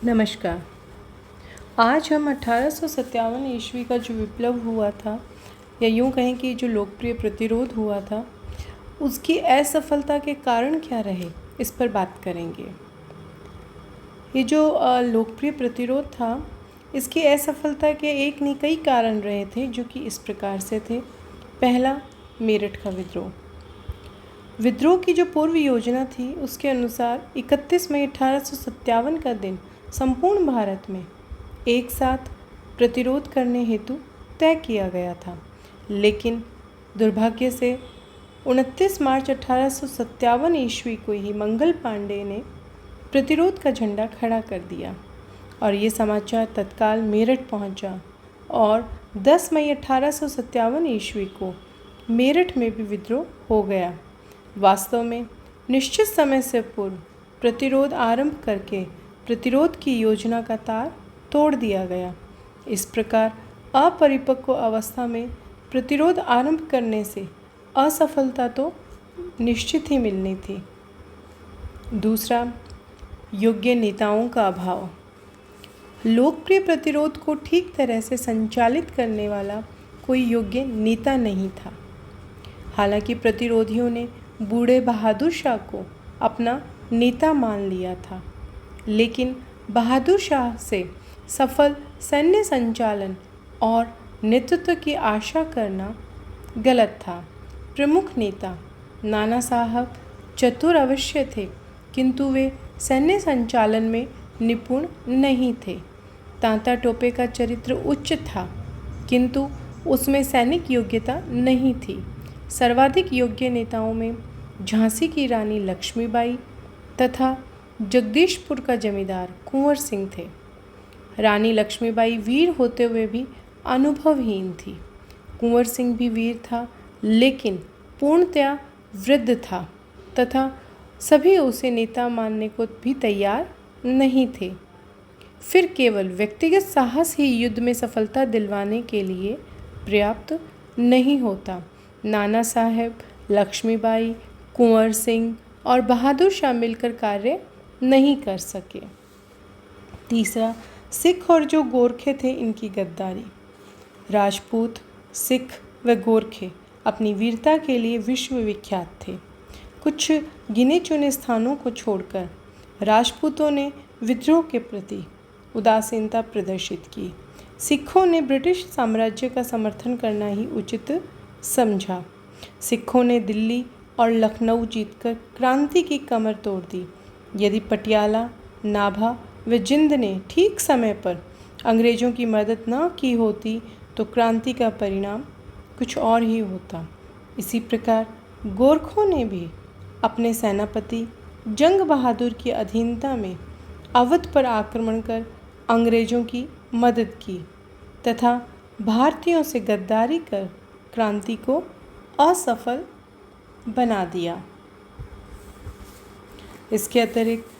नमस्कार। आज हम 1857 ईस्वी का जो विप्लव हुआ था, या यूँ कहें कि जो लोकप्रिय प्रतिरोध हुआ था, उसकी असफलता के कारण क्या रहे, इस पर बात करेंगे। ये जो लोकप्रिय प्रतिरोध था, इसकी असफलता के एक नहीं कई कारण रहे थे, जो कि इस प्रकार से थे। पहला, मेरठ का विद्रोह। विद्रोह की जो पूर्व योजना थी, उसके अनुसार 31 मई 1857 का दिन संपूर्ण भारत में एक साथ प्रतिरोध करने हेतु तय किया गया था, लेकिन दुर्भाग्य से 29 मार्च 1857 ईस्वी को ही मंगल पांडे ने प्रतिरोध का झंडा खड़ा कर दिया और ये समाचार तत्काल मेरठ पहुंचा और 10 मई 1857 ईस्वी को मेरठ में भी विद्रोह हो गया। वास्तव में निश्चित समय से पूर्व प्रतिरोध आरंभ करके प्रतिरोध की योजना का तार तोड़ दिया गया। इस प्रकार अपरिपक्व अवस्था में प्रतिरोध आरंभ करने से असफलता तो निश्चित ही मिलनी थी। दूसरा, योग्य नेताओं का अभाव। लोकप्रिय प्रतिरोध को ठीक तरह से संचालित करने वाला कोई योग्य नेता नहीं था। हालांकि प्रतिरोधियों ने बूढ़े बहादुर शाह को अपना नेता मान लिया था, लेकिन बहादुर शाह से सफल सैन्य संचालन और नेतृत्व की आशा करना गलत था। प्रमुख नेता नाना साहब चतुर अवश्य थे, किंतु वे सैन्य संचालन में निपुण नहीं थे। तांता टोपे का चरित्र उच्च था, किंतु उसमें सैनिक योग्यता नहीं थी। सर्वाधिक योग्य नेताओं में झांसी की रानी लक्ष्मीबाई तथा जगदीशपुर का जमींदार कुंवर सिंह थे। रानी लक्ष्मीबाई वीर होते हुए भी अनुभवहीन थी। कुंवर सिंह भी वीर था, लेकिन पूर्णतया वृद्ध था तथा सभी उसे नेता मानने को भी तैयार नहीं थे। फिर केवल व्यक्तिगत साहस ही युद्ध में सफलता दिलवाने के लिए पर्याप्त नहीं होता। नाना साहब, लक्ष्मीबाई, कुंवर सिंह और बहादुर शाह मिलकर कार्य नहीं कर सके। तीसरा, सिख और जो गोरखे थे, इनकी गद्दारी। राजपूत, सिख व गोरखे अपनी वीरता के लिए विश्वविख्यात थे। कुछ गिने चुने स्थानों को छोड़कर राजपूतों ने विद्रोह के प्रति उदासीनता प्रदर्शित की। सिखों ने ब्रिटिश साम्राज्य का समर्थन करना ही उचित समझा। सिखों ने दिल्ली और लखनऊ जीतकर क्रांति की कमर तोड़ दी। यदि पटियाला, नाभा व जिंद ने ठीक समय पर अंग्रेज़ों की मदद न की होती तो क्रांति का परिणाम कुछ और ही होता। इसी प्रकार गोरखों ने भी अपने सेनापति जंग बहादुर की अधीनता में अवध पर आक्रमण कर अंग्रेज़ों की मदद की तथा भारतीयों से गद्दारी कर क्रांति को असफल बना दिया। इसके अतिरिक्त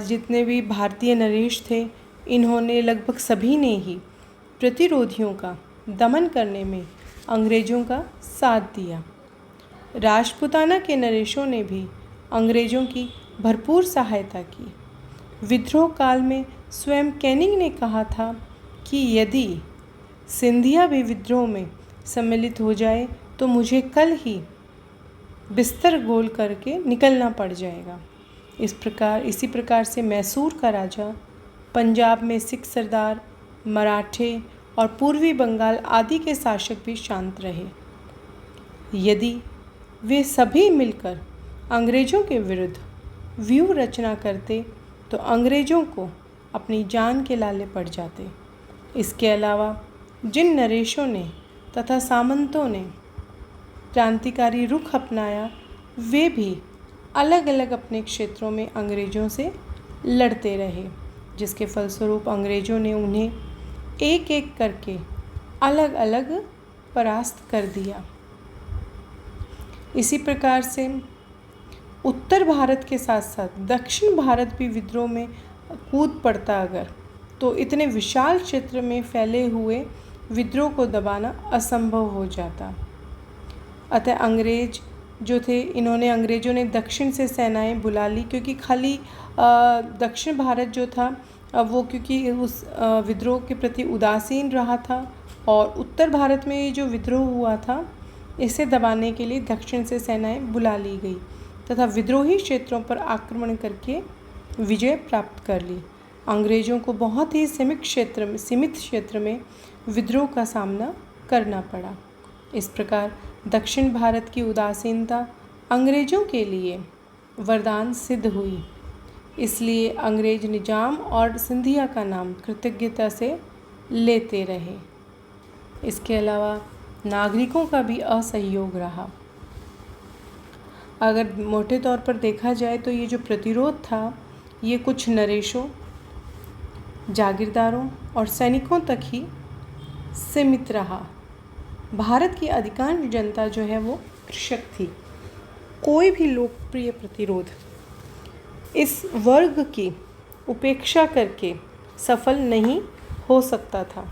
जितने भी भारतीय नरेश थे, इन्होंने लगभग सभी ने ही प्रतिरोधियों का दमन करने में अंग्रेज़ों का साथ दिया। राजपूताना के नरेशों ने भी अंग्रेज़ों की भरपूर सहायता की। विद्रोह काल में स्वयं कैनिंग ने कहा था कि यदि सिंधिया भी विद्रोह में सम्मिलित हो जाए तो मुझे कल ही बिस्तर गोल करके निकलना पड़ जाएगा। इसी प्रकार से मैसूर का राजा, पंजाब में सिख सरदार, मराठे और पूर्वी बंगाल आदि के शासक भी शांत रहे। यदि वे सभी मिलकर अंग्रेज़ों के विरुद्ध व्यूह रचना करते तो अंग्रेज़ों को अपनी जान के लाले पड़ जाते। इसके अलावा जिन नरेशों ने तथा सामंतों ने क्रांतिकारी रुख अपनाया, वे भी अलग अलग अपने क्षेत्रों में अंग्रेज़ों से लड़ते रहे, जिसके फलस्वरूप अंग्रेज़ों ने उन्हें एक एक करके अलग अलग परास्त कर दिया। इसी प्रकार से उत्तर भारत के साथ साथ दक्षिण भारत भी विद्रोह में कूद पड़ता अगर, तो इतने विशाल क्षेत्र में फैले हुए विद्रोह को दबाना असंभव हो जाता। अतः अंग्रेज जो थे, अंग्रेज़ों ने दक्षिण से सेनाएं बुला ली, क्योंकि खाली दक्षिण भारत जो था अब वो क्योंकि उस विद्रोह के प्रति उदासीन रहा था और उत्तर भारत में ये जो विद्रोह हुआ था इसे दबाने के लिए दक्षिण से सेनाएं बुला ली गई तथा विद्रोही क्षेत्रों पर आक्रमण करके विजय प्राप्त कर ली। अंग्रेज़ों को बहुत ही सीमित क्षेत्र में विद्रोह का सामना करना पड़ा। इस प्रकार दक्षिण भारत की उदासीनता अंग्रेज़ों के लिए वरदान सिद्ध हुई। इसलिए अंग्रेज निजाम और सिंधिया का नाम कृतज्ञता से लेते रहे। इसके अलावा नागरिकों का भी असहयोग रहा। अगर मोटे तौर पर देखा जाए तो ये जो प्रतिरोध था ये कुछ नरेशों, जागीरदारों और सैनिकों तक ही सीमित रहा। भारत की अधिकांश जनता जो है वो कृषक थी। कोई भी लोकप्रिय प्रतिरोध इस वर्ग की उपेक्षा करके सफल नहीं हो सकता था।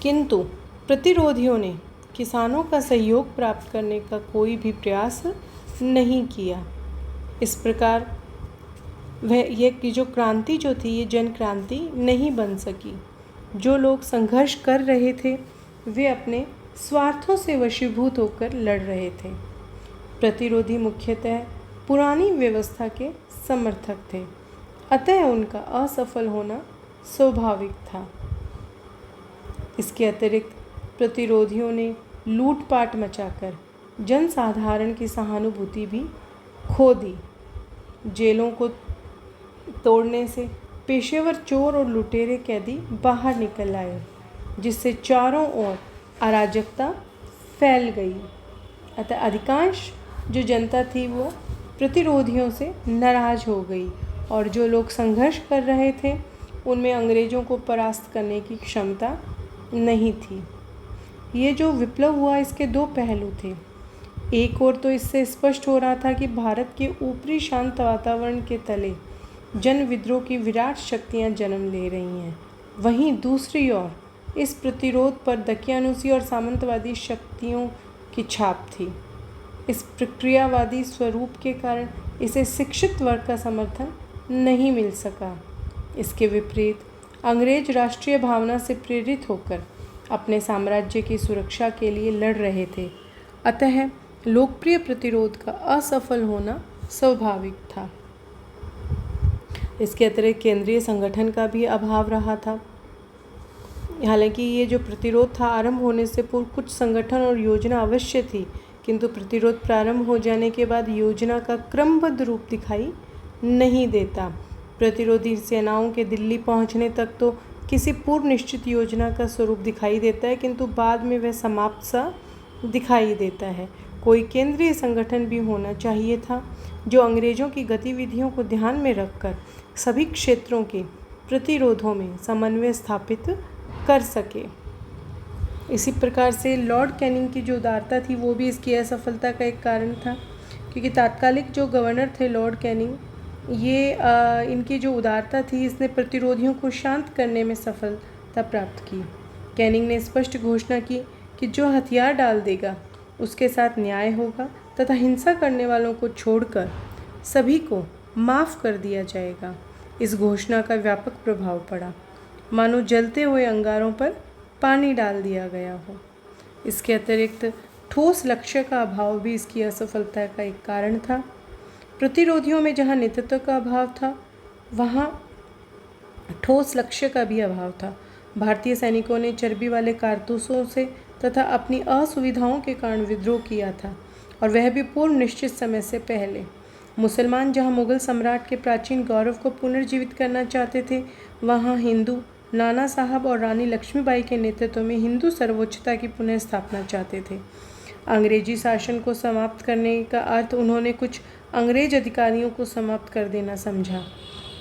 किंतु प्रतिरोधियों ने किसानों का सहयोग प्राप्त करने का कोई भी प्रयास नहीं किया। इस प्रकार ये जो क्रांति जो थी ये जन क्रांति नहीं बन सकी। जो लोग संघर्ष कर रहे थे वे अपने स्वार्थों से वशीभूत होकर लड़ रहे थे। प्रतिरोधी मुख्यतः पुरानी व्यवस्था के समर्थक थे, अतः उनका असफल होना स्वाभाविक था। इसके अतिरिक्त प्रतिरोधियों ने लूटपाट मचाकर जनसाधारण की सहानुभूति भी खो दी। जेलों को तोड़ने से पेशेवर चोर और लुटेरे कैदी बाहर निकल आए, जिससे चारों ओर अराजकता फैल गई। अतः अधिकांश जो जनता थी वो प्रतिरोधियों से नाराज हो गई और जो लोग संघर्ष कर रहे थे उनमें अंग्रेज़ों को परास्त करने की क्षमता नहीं थी। ये जो विप्लव हुआ इसके दो पहलू थे। एक ओर तो इससे स्पष्ट हो रहा था कि भारत के ऊपरी शांत वातावरण के तले जन विद्रोह की विराट शक्तियां जन्म ले रही हैं। वहीं दूसरी ओर इस प्रतिरोध पर दकियानुसी और सामंतवादी शक्तियों की छाप थी। इस प्रक्रियावादी स्वरूप के कारण इसे शिक्षित वर्ग का समर्थन नहीं मिल सका। इसके विपरीत अंग्रेज राष्ट्रीय भावना से प्रेरित होकर अपने साम्राज्य की सुरक्षा के लिए लड़ रहे थे, अतः लोकप्रिय प्रतिरोध का असफल होना स्वाभाविक था। इसके अतिरिक्त केंद्रीय संगठन का भी अभाव रहा था। हालांकि ये जो प्रतिरोध था आरंभ होने से पूर्व कुछ संगठन और योजना अवश्य थी, किंतु प्रतिरोध प्रारंभ हो जाने के बाद योजना का क्रमबद्ध रूप दिखाई नहीं देता। प्रतिरोधी सेनाओं के दिल्ली पहुंचने तक तो किसी पूर्व निश्चित योजना का स्वरूप दिखाई देता है, किंतु बाद में वह समाप्त सा दिखाई देता है। कोई केंद्रीय संगठन भी होना चाहिए था जो अंग्रेज़ों की गतिविधियों को ध्यान में रखकर सभी क्षेत्रों के प्रतिरोधों में समन्वय स्थापित कर सके। इसी प्रकार से लॉर्ड कैनिंग की जो उदारता थी वो भी इसकी असफलता का एक कारण था, क्योंकि तात्कालिक जो गवर्नर थे लॉर्ड कैनिंग, ये इनकी जो उदारता थी इसने प्रतिरोधियों को शांत करने में सफलता प्राप्त की। कैनिंग ने स्पष्ट घोषणा की कि जो हथियार डाल देगा उसके साथ न्याय होगा तथा हिंसा करने वालों को छोड़कर सभी को माफ़ कर दिया जाएगा। इस घोषणा का व्यापक प्रभाव पड़ा, मानो जलते हुए अंगारों पर पानी डाल दिया गया हो। इसके अतिरिक्त ठोस लक्ष्य का अभाव भी इसकी असफलता का एक कारण था। प्रतिरोधियों में जहाँ नेतृत्व का अभाव था वहाँ ठोस लक्ष्य का भी अभाव था। भारतीय सैनिकों ने चर्बी वाले कारतूसों से तथा अपनी असुविधाओं के कारण विद्रोह किया था, और वह भी पूर्व निश्चित समय से पहले। मुसलमान जहाँ मुग़ल सम्राट के प्राचीन गौरव को पुनर्जीवित करना चाहते थे, वहाँ हिंदू नाना साहब और रानी लक्ष्मीबाई के नेतृत्व में हिंदू सर्वोच्चता की पुनः स्थापना चाहते थे। अंग्रेजी शासन को समाप्त करने का अर्थ उन्होंने कुछ अंग्रेज अधिकारियों को समाप्त कर देना समझा।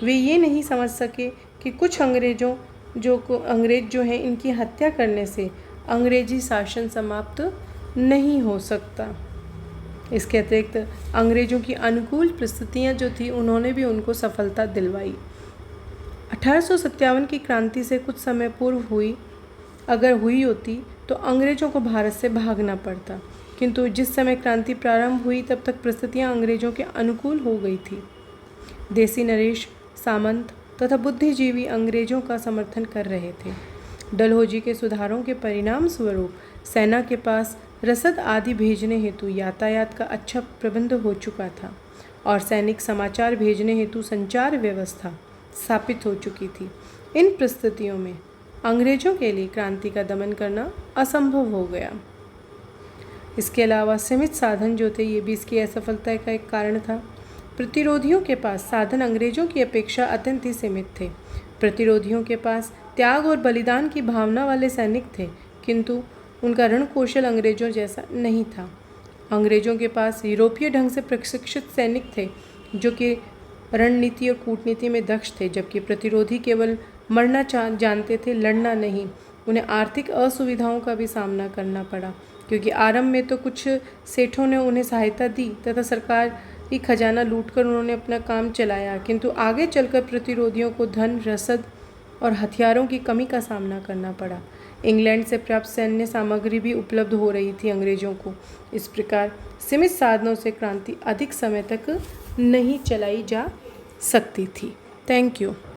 वे ये नहीं समझ सके कि कुछ अंग्रेज जो हैं इनकी हत्या करने से अंग्रेजी शासन समाप्त नहीं हो सकता। इसके अतिरिक्त अंग्रेज़ों की अनुकूल परिस्थितियाँ जो थी उन्होंने भी उनको सफलता दिलवाई। 1857 की क्रांति से कुछ समय पूर्व अगर हुई होती तो अंग्रेज़ों को भारत से भागना पड़ता, किंतु जिस समय क्रांति प्रारंभ हुई तब तक परिस्थितियाँ अंग्रेज़ों के अनुकूल हो गई थी। देसी नरेश, सामंत तथा बुद्धिजीवी अंग्रेजों का समर्थन कर रहे थे। डलहौजी के सुधारों के परिणाम स्वरूप सेना के पास रसद आदि भेजने हेतु यातायात का अच्छा प्रबंध हो चुका था और सैनिक समाचार भेजने हेतु संचार व्यवस्था स्थापित हो चुकी थी। इन परिस्थितियों में अंग्रेजों के लिए क्रांति का दमन करना असंभव हो गया। इसके अलावा सीमित साधन जो थे, ये भी इसकी असफलता का एक कारण था। प्रतिरोधियों के पास साधन अंग्रेजों की अपेक्षा अत्यंत ही सीमित थे। प्रतिरोधियों के पास त्याग और बलिदान की भावना वाले सैनिक थे, किंतु उनका रण कौशल अंग्रेजों जैसा नहीं था। अंग्रेजों के पास यूरोपीय ढंग से प्रशिक्षित सैनिक थे जो कि रणनीति और कूटनीति में दक्ष थे, जबकि प्रतिरोधी केवल मरना जानते थे, लड़ना नहीं। उन्हें आर्थिक असुविधाओं का भी सामना करना पड़ा, क्योंकि आरंभ में तो कुछ सेठों ने उन्हें सहायता दी तथा सरकारी खजाना लूटकर उन्होंने अपना काम चलाया, किंतु आगे चलकर प्रतिरोधियों को धन, रसद और हथियारों की कमी का सामना करना पड़ा। इंग्लैंड से प्राप्त सैन्य सामग्री भी उपलब्ध हो रही थी अंग्रेजों को। इस प्रकार सीमित साधनों से क्रांति अधिक समय तक नहीं चलाई जा सकती थी। Thank you.